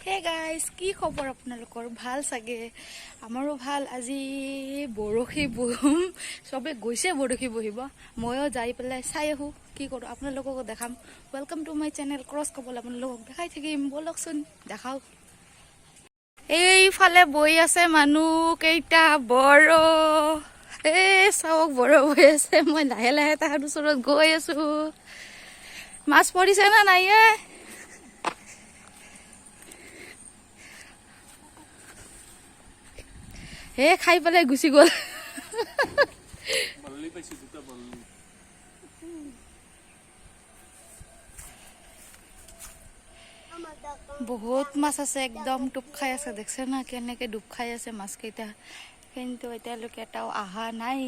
Hey guys, কি খবৰ আপোনালোকৰ? ভাল চাগে? আমাৰো ভাল। আজি বৰশী বহিম, চবে গৈছে বৰশী বহিব, ময়ো যাই পেলাই চাই আহোঁ কি কৰোঁ, আপোনালোককো দেখাম। Welcome to my channel cross কবল, আপোনালোকক দেখাই থাকিম, ব'লকচোন দেখাওঁ। এইফালে বৈ আছে মানুহ কেইটা বৰ, এই চাওক বৰ বৈ আছে। মই লাহে লাহে তাৰ ওচৰত গৈ আছো। মাছ পৰিছে না নাই? হে খাই পেলাই গুচি গ'ল। বহুত মাছ আছে, একদম ডুব খাই আছে। দেখছে না কেনেকে ডুব খাই আছে মাছ কেইটা, কিন্তু এতিয়ালৈকে এটাও অহা নাই।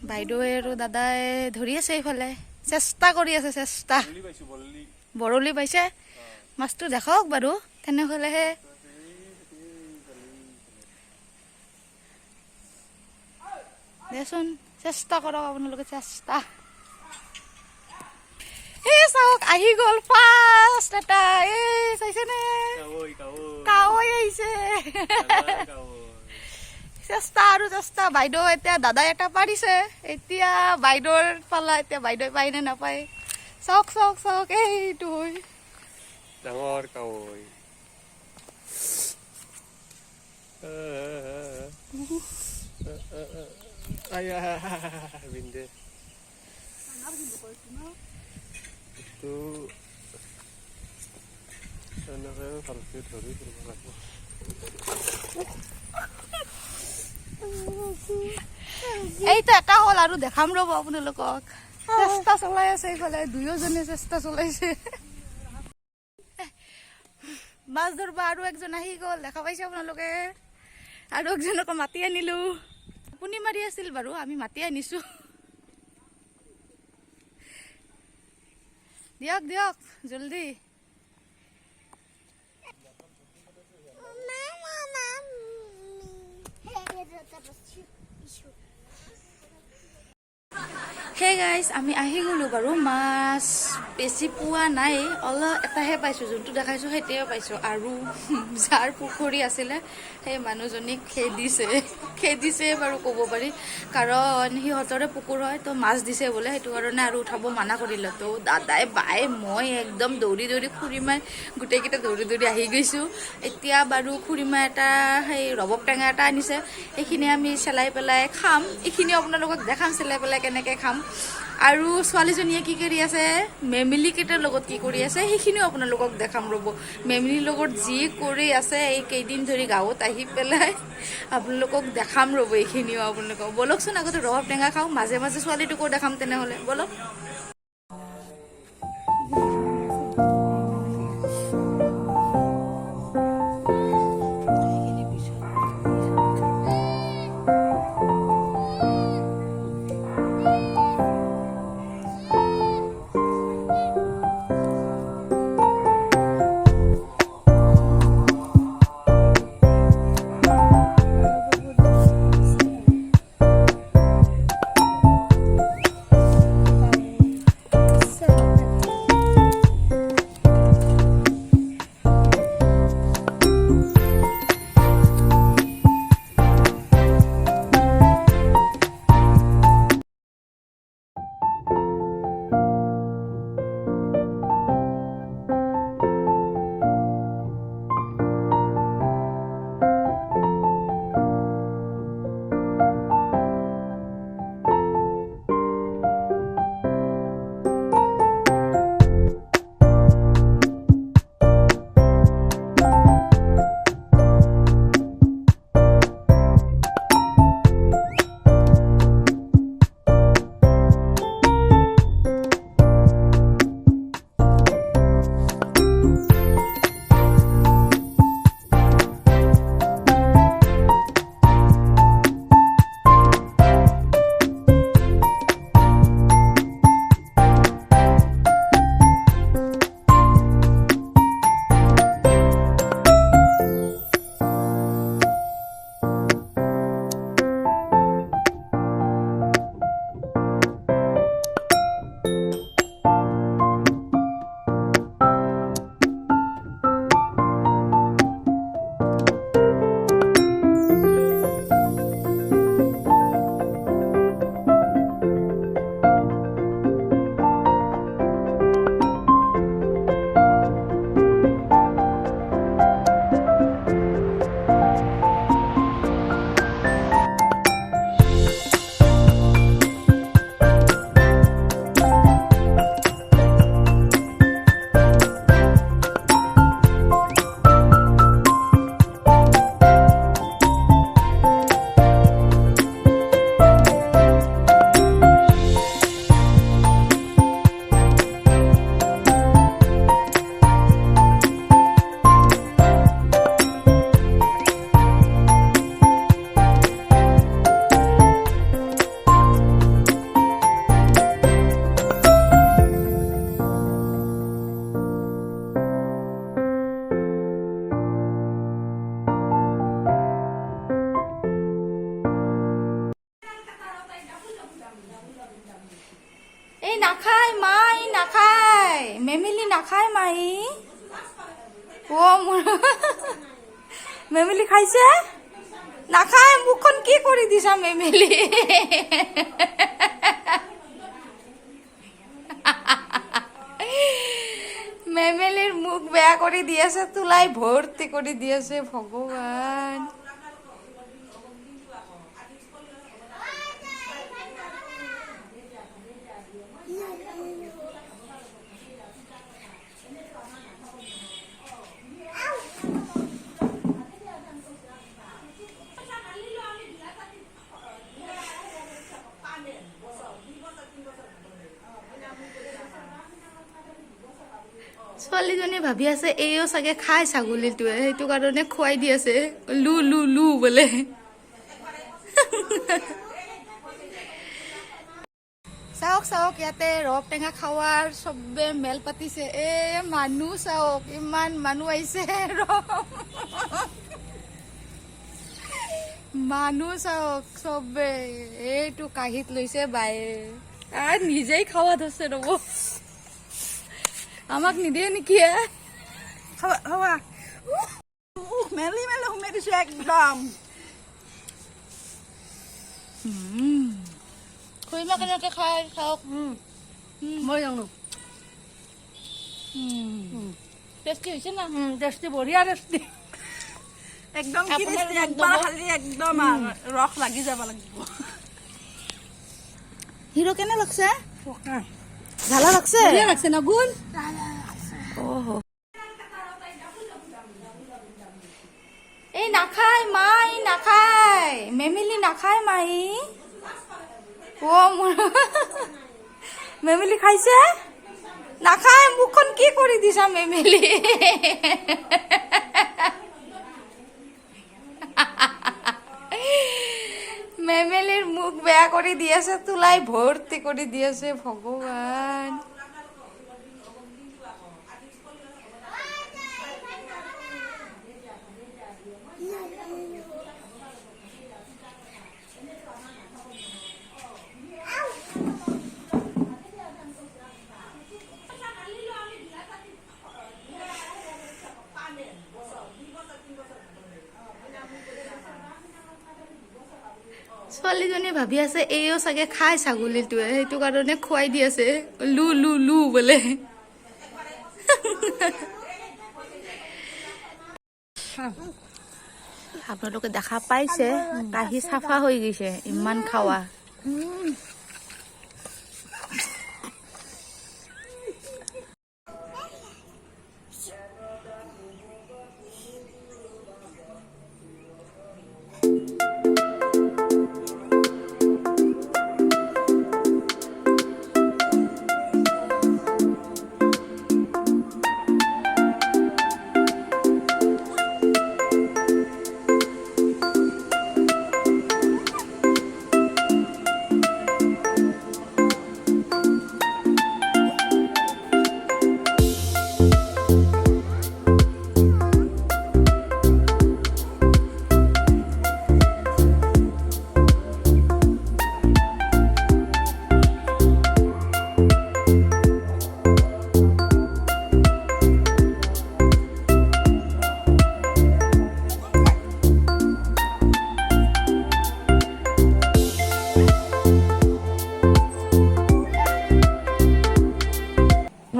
বাইদেৱে আৰু দাদাই ধৰি আছে, এইফালে চেষ্টা কৰি আছে, চেষ্টা। বৰলি পাইছে, মাছটো দেখাওক বাৰু, তেনেহ'লেহে। দেচোন চেষ্টা কৰক আপোনালোকে, চেষ্টা। এই চাওক আহি গ'ল ফাৰ্ষ্ট এটা। এই চাইছেনে, কাৱৈ আহিছে। চেষ্টা আৰু চেষ্টা। বাইদেউ এতিয়া দাদাই এটা পাৰিছে, এতিয়া বাইদেউৰ পালা। এতিয়া বাইদেউ পাই নে নাপায় চাওক, চাওক, চাওক। এইটো ডাঙৰ কাৱৈ। বিন্দে ভালকে ধৰি কৰিব লাগিব। এইটো এটা হ'ল আৰু দেখাম ৰ'ব আপোনালোকক। চেষ্টা চলাই আছে এইফালে, দুয়োজনে চেষ্টা চলাইছে মাছ ধৰবা। আৰু একজন আহি গ'ল, দেখা পাইছে আপোনালোকে। আৰু একজনকো মাতি আনিলো। আপুনি মাৰি আছিল বাৰু, আমি মাতি আনিছো। দিয়ক দিয়ক জলদি। হে গাইজ, আমি আহি গ'লো বাৰু। মাছ বেছি পোৱা নাই, অলপ এটাহে পাইছোঁ, যোনটো দেখাইছোঁ সেইটোৱে পাইছোঁ। আৰু যাৰ পুখুৰী আছিলে সেই মানুহজনীক খেদিছে বাৰু ক'ব পাৰি, কাৰণ সিহঁতৰে পুখুৰ হয়, তো মাছ দিছে বোলে, সেইটো কাৰণে আৰু উঠাব মানা কৰিলে। তো দাদাই, বাই, মই একদম দৌৰি দৌৰি, খুৰীমাই গোটেইকেইটা দৌৰি দৌৰি আহি গৈছোঁ। এতিয়া বাৰু খুৰীমাই এটা সেই ৰবাব টেঙা এটা আনিছে, সেইখিনি আমি চেলাই পেলাই খাম। এইখিনি আপোনালোকক দেখাম, চেলাই পেলাই কেনেকৈ খাম। আৰু ছোৱালীজনীয়ে কি কৰি আছে, মেমিলি কেইটাৰ লগত কি কৰি আছে, সেইখিনিও আপোনালোকক দেখাম ৰ'ব। মেমিলিৰ লগত যি কৰি আছে এই কেইদিন ধৰি গাঁৱত আহি পেলাই, আপোনালোকক দেখাম ৰ'ব। এইখিনিও আপোনালোকক, ব'লকচোন আগতে ৰবাব টেঙা খাওঁ, মাজে মাজে ছোৱালীটোকো দেখাম। তেনেহ'লে ব'লক। নাখায় মাই নাখায় মেমিলি নাখায় মাই ও মোৰ মেমিলি খাইছে নাখায় মুখখন কি কৰি দিছা মেমিলি মেমেলিৰ মুখ বেয়া কৰি দি আছে তুলাই ভৰ্তি কৰি দি আছে ভগৱান ছোৱালীজনী ভাবি আছে এইও চাগে খাই ছাগলীটোৱে সেইটো কাৰণে খুৱাই দি আছে লু লু লু বোলে চাওক চাওক ইয়াতে ৰব টেঙা খাৱাৰ চবে মেল পাতিছে মানুহ চাওক ইমান মানুহ আহিছে মানুহ চাওক চবে এইটো কাঁহীত লৈছে বায়ে আৰু নিজেই খাৱা ধৰছে ৰব আমাক নিদিয়ে নেকি খাওয়া খাওয়া মেলি মেলি হুমে দিছো একদম খুইমা কেনেকে খাই খাওক মই জানো টেষ্টি হৈছে না টেষ্টি বঢ়িয়া টেষ্টি একদম কি টেষ্টি একবাৰ খালি একদম ৰস লাগি যাব লাগিব হিৰো কেনে লাগছে পকা ভালো লাগছে বঢ়িয়া লাগছে না গুণ ওহো এই নাখায় মাই নাখায় মেমিলি নাখায় মাই ও মোৰ মেমিলি খাইছে নাখায় মুখখন কি কৰি দিছা মেমিলি মেমেলিৰ মুখ বেয়া কৰি দি আছে তুলাই ভৰ্তি কৰি দি আছে ভগৱান ছোৱালীজনী ভাবি আছে এইও চাগে খাই ছাগলীটোৱে সেইটো কাৰণে খুৱাই দি আছে লু লু লু বোলে আপোনালোকে দেখা পাইছে কাঁহী চাফা হৈ গৈছে ইমান খাৱা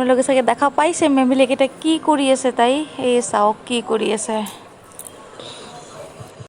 আপোনালোকে চাগে দেখা পাইছে মেমিলি কেইটা কি কৰি আছে তাই এই চাওক কি কৰি আছে